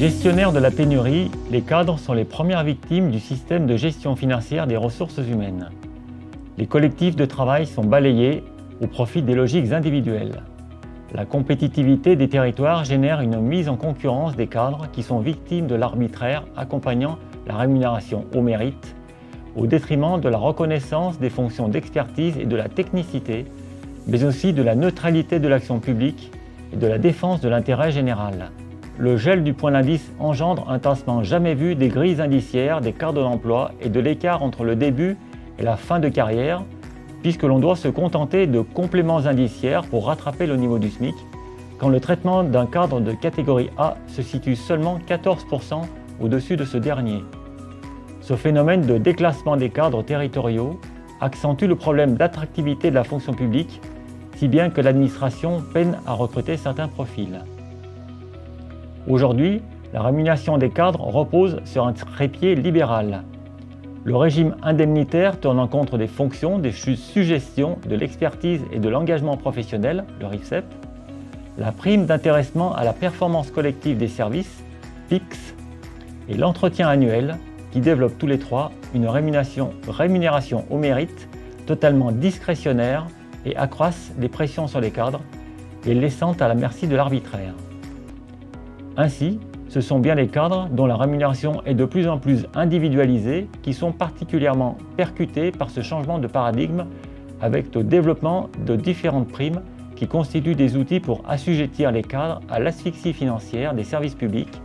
Gestionnaires de la pénurie, les cadres sont les premières victimes du système de gestion financière des ressources humaines. Les collectifs de travail sont balayés au profit des logiques individuelles. La compétitivité des territoires génère une mise en concurrence des cadres qui sont victimes de l'arbitraire accompagnant la rémunération au mérite, au détriment de la reconnaissance des fonctions d'expertise et de la technicité, mais aussi de la neutralité de l'action publique et de la défense de l'intérêt général. Le gel du point d'indice engendre un tassement jamais vu des grilles indiciaires, des cadres d'emploi et de l'écart entre le début et la fin de carrière, puisque l'on doit se contenter de compléments indiciaires pour rattraper le niveau du SMIC, quand le traitement d'un cadre de catégorie A se situe seulement 14% au-dessus de ce dernier. Ce phénomène de déclassement des cadres territoriaux accentue le problème d'attractivité de la fonction publique, si bien que l'administration peine à recruter certains profils. Aujourd'hui, la rémunération des cadres repose sur un trépied libéral. Le régime indemnitaire tenant compte des fonctions, des suggestions, de l'expertise et de l'engagement professionnel, le RIFSEP, la prime d'intéressement à la performance collective des services, PIX, et l'entretien annuel, qui développent tous les trois une rémunération au mérite totalement discrétionnaire et accroissent les pressions sur les cadres, les laissant à la merci de l'arbitraire. Ainsi, ce sont bien les cadres dont la rémunération est de plus en plus individualisée qui sont particulièrement percutés par ce changement de paradigme avec le développement de différentes primes qui constituent des outils pour assujettir les cadres à l'asphyxie financière des services publics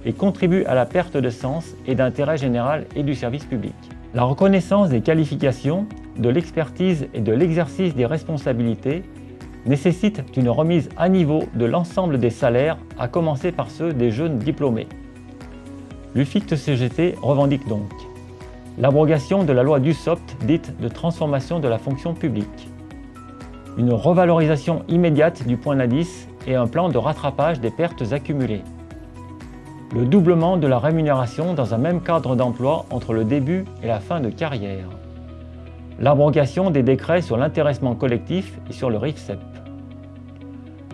et contribuent à la perte de sens et d'intérêt général et du service public. La reconnaissance des qualifications, de l'expertise et de l'exercice des responsabilités nécessite une remise à niveau de l'ensemble des salaires, à commencer par ceux des jeunes diplômés. L'UFICT-CGT revendique donc l'abrogation de la loi Dussopt dite de transformation de la fonction publique, une revalorisation immédiate du point d'indice et un plan de rattrapage des pertes accumulées, le doublement de la rémunération dans un même cadre d'emploi entre le début et la fin de carrière, l'abrogation des décrets sur l'intéressement collectif et sur le RIFSEP,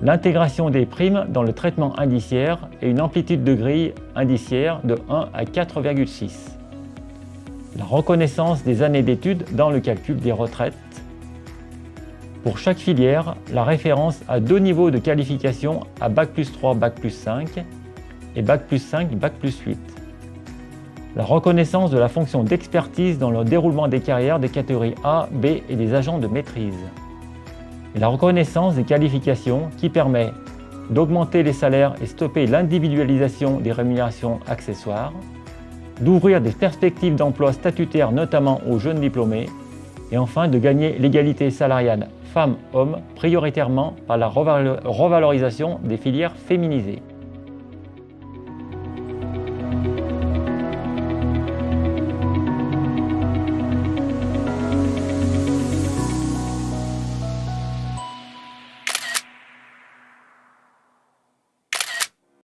l'intégration des primes dans le traitement indiciaire et une amplitude de grille indiciaire de 1 à 4,6, la reconnaissance des années d'études dans le calcul des retraites. Pour chaque filière, la référence à 2 niveaux de qualification à Bac+3, Bac+5 et Bac+5, Bac+8. La reconnaissance de la fonction d'expertise dans le déroulement des carrières des catégories A, B et des agents de maîtrise. Et la reconnaissance des qualifications qui permet d'augmenter les salaires et stopper l'individualisation des rémunérations accessoires, d'ouvrir des perspectives d'emploi statutaires notamment aux jeunes diplômés, et enfin de gagner l'égalité salariale femmes-hommes prioritairement par la revalorisation des filières féminisées.